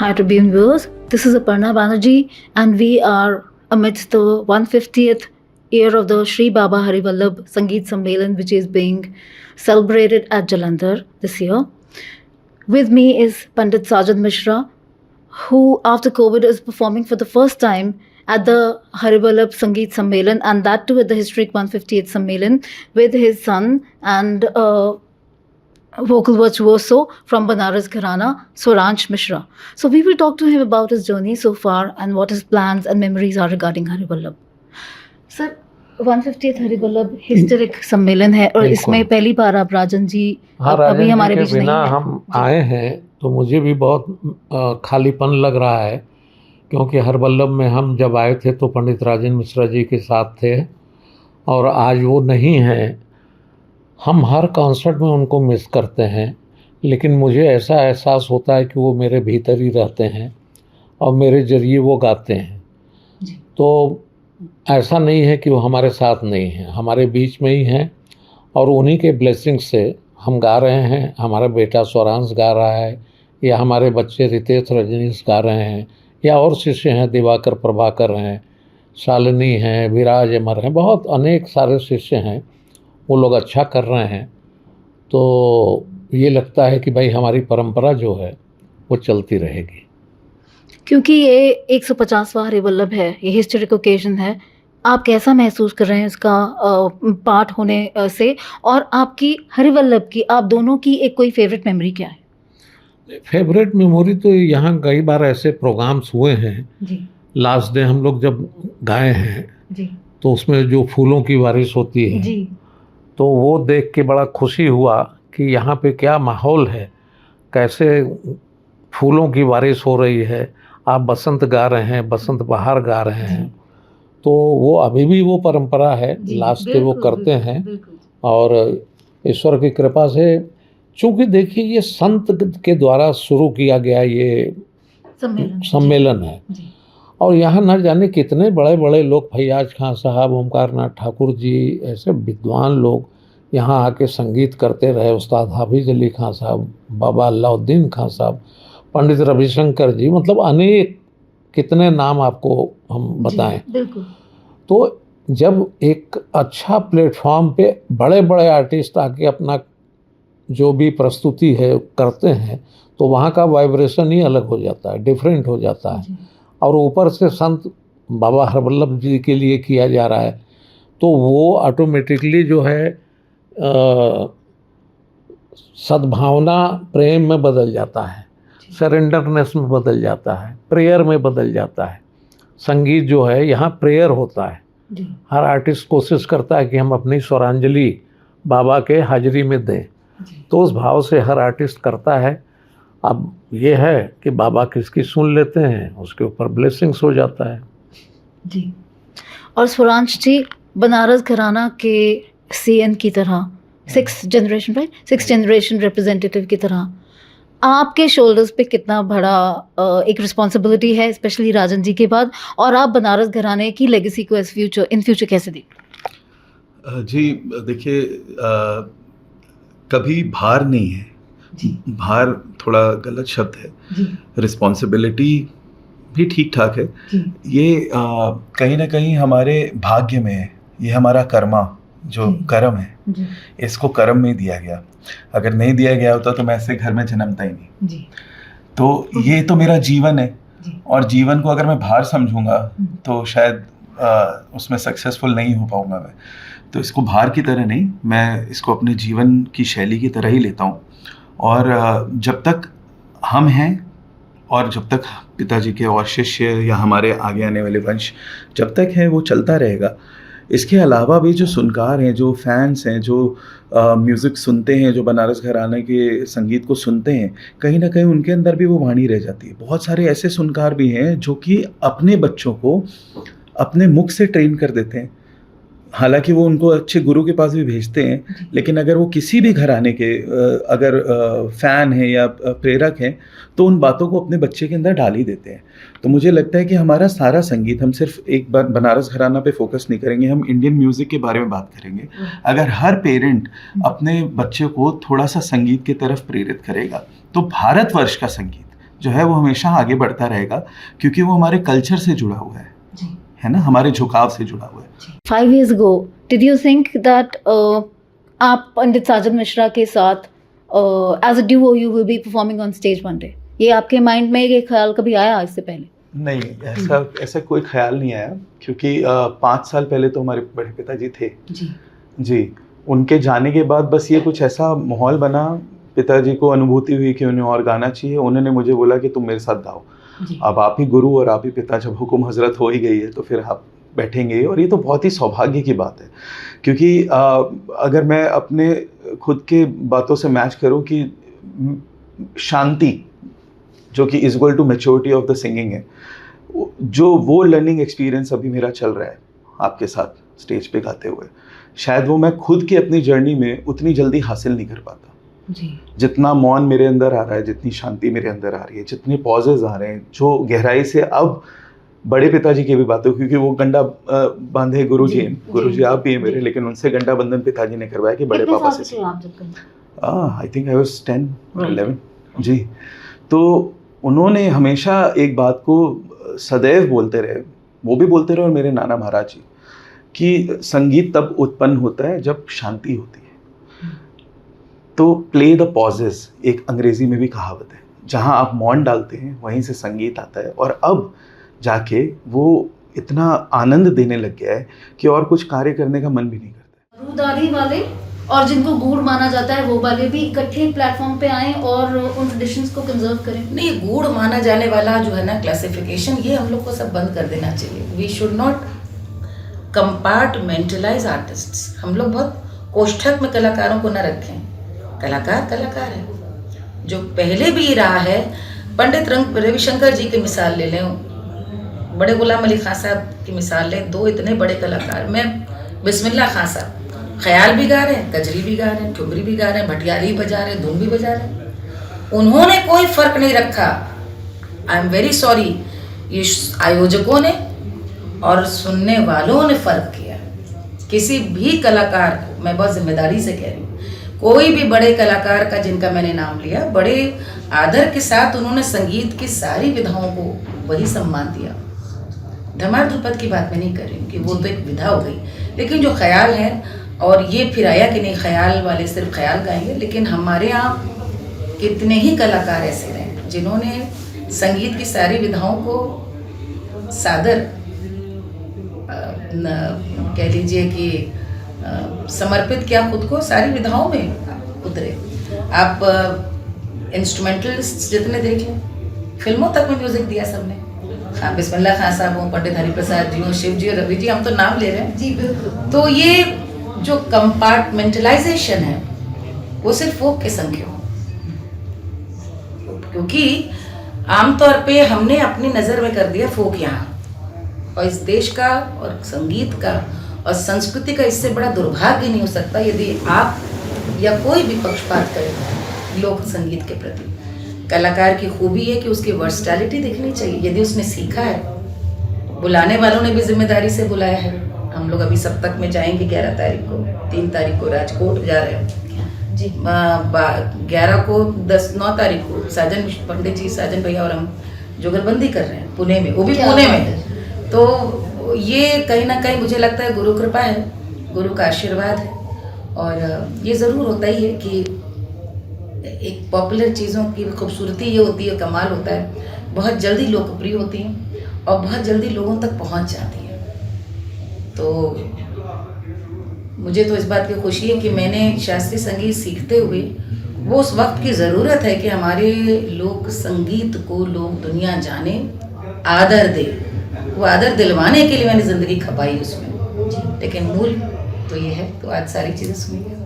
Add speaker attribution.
Speaker 1: Hi Tribune viewers, this is Aparna Banerjee and we are amidst the 150th year of the Sri Baba Hari Vallabh Sangeet Sammelan which is being celebrated at Jalandhar this year. With me is Pandit Sajad Mishra, who after COVID is performing for the first time at the Hari Vallabh Sangeet Sammelan, and that too at the historic 150th Sammelan with his son and vocal virtuoso from Banaras Gharana, Swaransh Mishra. So we will talk to him about his journey so far and what his plans and memories are regarding Hari Vallabh. Sir, 150th Hari Vallabh historic सम्मेलन है और इसमें पहली बार आप राजन जी अभी हमारे बीच नहीं हैं।
Speaker 2: हम आए हैं तो मुझे भी बहुत खालीपन लग रहा है, क्योंकि हर वल्लभ में हम जब आए थे तो पंडित राजन मिश्रा जी के साथ थे और आज वो नहीं हैं। हम हर कॉन्सर्ट में उनको मिस करते हैं, लेकिन मुझे ऐसा एहसास होता है कि वो मेरे भीतर ही रहते हैं और मेरे ज़रिए वो गाते हैं। तो ऐसा नहीं है कि वो हमारे साथ नहीं हैं, हमारे बीच में ही हैं और उन्हीं के ब्लेसिंग से हम गा रहे हैं। हमारा बेटा स्वरांश गा रहा है या हमारे बच्चे रितेश रजनीश गा रहे हैं या और शिष्य हैं, दिवाकर प्रभाकर हैं, शालिनी हैं, विराज अमर हैं, बहुत अनेक सारे शिष्य हैं। वो लोग अच्छा कर रहे हैं तो ये लगता है कि भाई हमारी परंपरा जो है वो चलती रहेगी।
Speaker 1: क्योंकि ये 150वां हरि वल्लभ है, ये हिस्टोरिक ओकेजन है, आप कैसा महसूस कर रहे हैं इसका पार्ट होने से, और आपकी हरि वल्लभ की आप दोनों की एक कोई फेवरेट मेमोरी क्या है?
Speaker 2: फेवरेट मेमोरी तो यहाँ कई बार ऐसे प्रोग्राम्स हुए हैं जी। लास्ट डे हम लोग जब गाए हैं जी, तो उसमें जो फूलों की बारिश होती है जी, तो वो देख के बड़ा खुशी हुआ कि यहाँ पे क्या माहौल है, कैसे फूलों की बारिश हो रही है। आप बसंत गा रहे हैं, बसंत बहार गा रहे हैं, तो वो अभी भी वो परंपरा है, लास्ट डे वो करते हैं। और ईश्वर की कृपा से, चूँकि देखिए ये संत के द्वारा शुरू किया गया ये सम्मेलन है और यहाँ न जाने कितने बड़े बड़े लोग, फैयाज खां साहब, ओमकार नाथ ठाकुर जी, ऐसे विद्वान लोग यहाँ आके संगीत करते रहे। उस्ताद हाफिज अली खां साहब, बाबा अल्लाउद्दीन खां साहब, पंडित रविशंकर जी, मतलब अनेक कितने नाम आपको हम बताएं। तो जब एक अच्छा प्लेटफॉर्म पे बड़े बड़े आर्टिस्ट आके अपना जो भी प्रस्तुति है करते हैं तो वहाँ का वाइब्रेशन ही अलग हो जाता है, डिफरेंट हो जाता है। और ऊपर से संत बाबा हर वल्लभ जी के लिए किया जा रहा है तो वो ऑटोमेटिकली जो है सद्भावना प्रेम में बदल जाता है, सरेंडरनेस में बदल जाता है, प्रेयर में बदल जाता है। संगीत जो है यहाँ प्रेयर होता है। हर आर्टिस्ट कोशिश करता है कि हम अपनी स्वरांजलि बाबा के हाजिरी में दें, तो उस भाव से हर आर्टिस्ट करता है। अब ये है कि बाबा किसकी सुन लेते हैं, उसके ऊपर ब्लेसिंग्स हो जाता है
Speaker 1: जी। और स्वरांश जी बनारस घराना के सीएन की तरह, 6th generation right, 6th generation representative की तरह आपके शोल्डर्स पे कितना बड़ा एक रिस्पॉन्सिबिलिटी है, स्पेशली राजन जी के बाद, और आप बनारस घराने की लेगेसी को इन फ्यूचर कैसे देखते?
Speaker 3: जी देखिए, कभी भार नहीं है जी। भार थोड़ा गलत शब्द है, रिस्पॉन्सिबिलिटी भी ठीक ठाक है। ये कहीं ना कहीं हमारे भाग्य में है, ये हमारा कर्मा जो कर्म है, इसको कर्म में दिया गया। अगर नहीं दिया गया होता तो मैं ऐसे घर में जन्मता ही नहीं जी। तो ये तो मेरा जीवन है और जीवन को अगर मैं भार समझूंगा तो शायद उसमें सक्सेसफुल नहीं हो पाऊंगा मैं। तो इसको भार की तरह नहीं, मैं इसको अपने जीवन की शैली की तरह ही लेता हूँ। और जब तक हम हैं और जब तक पिताजी के और शिष्य या हमारे आगे आने वाले वंश जब तक हैं, वो चलता रहेगा। इसके अलावा भी जो सुनकार हैं, जो फैंस हैं, जो म्यूज़िक सुनते हैं, जो बनारस घराने के संगीत को सुनते हैं, कहीं ना कहीं उनके अंदर भी वो वाणी रह जाती है। बहुत सारे ऐसे सुनकार भी हैं जो कि अपने बच्चों को अपने मुख से ट्रेन कर देते हैं। हालांकि वो उनको अच्छे गुरु के पास भी भेजते हैं, लेकिन अगर वो किसी भी घराने के अगर फ़ैन हैं या प्रेरक हैं तो उन बातों को अपने बच्चे के अंदर डाल ही देते हैं। तो मुझे लगता है कि हमारा सारा संगीत, हम सिर्फ एक बार बनारस घराना पे फोकस नहीं करेंगे, हम इंडियन म्यूज़िक के बारे में बात करेंगे। अगर हर पेरेंट अपने बच्चे को थोड़ा सा संगीत की तरफ प्रेरित करेगा तो भारतवर्ष का संगीत, जो है वो हमेशा आगे बढ़ता रहेगा, क्योंकि वो हमारे कल्चर से जुड़ा हुआ है ना, हमारे झुकाव से जुड़ा हुआ है।
Speaker 1: 5 years ago, did you think that आप पंडित साजन मिश्रा के साथ as a duo you will be performing on stage one day? ये आपके माइंड में ये ख्याल कभी आया इससे पहले?
Speaker 3: नहीं, ऐसा कोई ख्याल नहीं आया, क्योंकि 5 साल पहले तो हमारे बड़े पिताजी थे जी। उनके जाने के बाद बस ये कुछ ऐसा माहौल बना, पिताजी को अनुभूति हुई कि उन्हें और गाना चाहिए। उन्होंने मुझे बोला कि तुम मेरे साथ गाओ। अब आप ही गुरु और आप ही पिता, जब हुक्म हजरत हो ही गई है तो फिर आप बैठेंगे। और ये तो बहुत ही सौभाग्य की बात है, क्योंकि अगर मैं अपने खुद के बातों से मैच करूं कि शांति जो कि is equal to maturity of the singing है, जो वो लर्निंग एक्सपीरियंस अभी मेरा चल रहा है आपके साथ स्टेज पे गाते हुए, शायद वो मैं खुद की अपनी जर्नी में उतनी जल्दी हासिल नहीं कर पाता जी। जितना मौन मेरे अंदर आ रहा है, जितनी शांति मेरे अंदर आ रही है, जितने पॉजेज आ रहे हैं, जो गहराई से अब बड़े पिताजी की भी बातें, क्योंकि वो गंडा बांधे गुरुजी आप भी हैं मेरे, लेकिन उनसे गंडा बंधन पिताजी ने करवाया कि बड़े पापा से। I think I was 10 or 11 जी। तो उन्होंने हमेशा एक बात को सदैव बोलते रहे, वो भी बोलते रहे और मेरे नाना महाराज जी, कि संगीत तब उत्पन्न होता है जब शांति होती है। तो प्ले द पॉजेस एक अंग्रेजी में भी कहावत है, जहाँ आप मौन डालते हैं वहीं से संगीत आता है। और अब जाके वो इतना आनंद देने लग गया है कि और कुछ कार्य करने का मन भी नहीं करता।
Speaker 1: रूदारी वाले और जिनको गूढ़ माना जाता है वो वाले भी इकट्ठे प्लेटफॉर्म पे आएं और उन ट्रेडिशंस को कंजर्व करें।
Speaker 4: नहीं, गूढ़ माना जाने वाला जो है ना क्लासिफिकेशन, ये हम लोग को सब बंद कर देना चाहिए। We should not compartmentalise artists. हम लोग बहुत कोष्ठक में कलाकारों को न रखें। कलाकार कलाकार है, जो पहले भी रहा है। पंडित रविशंकर जी की मिसाल ले लें, बड़े गुलाम अली खान साहब की मिसाल लें, दो इतने बड़े कलाकार। मैं बिस्मिल्लाह खान साहब ख्याल भी गा रहे हैं, कजरी भी गा रहे हैं, ठुमरी भी गा रहे हैं, भटियारी बजा रहे हैं, धुन भी बजा रहे हैं। उन्होंने कोई फर्क नहीं रखा। आई एम वेरी सॉरी, ये आयोजकों ने और सुनने वालों ने फर्क किया। किसी भी कलाकार को, मैं बहुत जिम्मेदारी से कह रही हूँ, कोई भी बड़े कलाकार का जिनका मैंने नाम लिया, बड़े आदर के साथ उन्होंने संगीत की सारी विधाओं को वही सम्मान दिया। धमार ध्रुपद की बात मैं नहीं कर रही हूँ कि वो तो एक विधा हो गई, लेकिन जो ख्याल है, और ये फिर आया कि नहीं ख्याल वाले सिर्फ ख्याल गाएंगे, लेकिन हमारे यहाँ कितने ही कलाकार ऐसे रहे जिन्होंने संगीत की सारी विधाओं को सादर कह लीजिए कि समर्पित किया खुद को, सारी विधाओं में उतरे। आप इंस्ट्रूमेंटलिस्ट जितने देख लें, फिल्मों तक में म्यूजिक दिया सबने। हाँ, बिस्मिल्लाह खान साहब हों, पंडित हरिप्रसाद जी हों, शिव जी और रवि जी, हम तो नाम ले रहे हैं जी। बिल्कुल। तो ये जो कंपार्टमेंटलाइजेशन है वो सिर्फ फोक के संग हो, क्योंकि आमतौर पे हमने अपनी नज़र में कर दिया फोक यहाँ, और इस देश का और संगीत का और संस्कृति का इससे बड़ा दुर्भाग्य नहीं हो सकता यदि आप या कोई भी पक्षपात करे लोक संगीत के प्रति। कलाकार की खूबी है कि उसकी वर्सटैलिटी दिखनी चाहिए। यदि उसने सीखा है, बुलाने वालों ने भी जिम्मेदारी से बुलाया है। हम लोग अभी सप्तक में जाएंगे 11 तारीख को, 3 तारीख को राजकोट जा रहे हैं जी, 11 को 9 तारीख को साजन पंडित जी, साजन भैया और हम जुगलबंदी कर रहे हैं पुणे में, वो भी पुणे में। तो ये कहीं ना कहीं मुझे लगता है गुरु कृपा है, गुरु का आशीर्वाद है। और ये ज़रूर होता ही है कि एक पॉपुलर चीज़ों की खूबसूरती ये होती है, कमाल होता है, बहुत जल्दी लोकप्रिय होती हैं और बहुत जल्दी लोगों तक पहुंच जाती हैं। तो मुझे तो इस बात की खुशी है कि मैंने शास्त्रीय संगीत सीखते हुए वो उस वक्त की ज़रूरत है कि हमारे लोक संगीत को लोग दुनिया जाने, आदर दे। वो आदर दिलवाने के लिए मैंने ज़िंदगी खपाई उसमें, लेकिन मूल तो ये है। तो आज सारी चीज़ें सुनिए।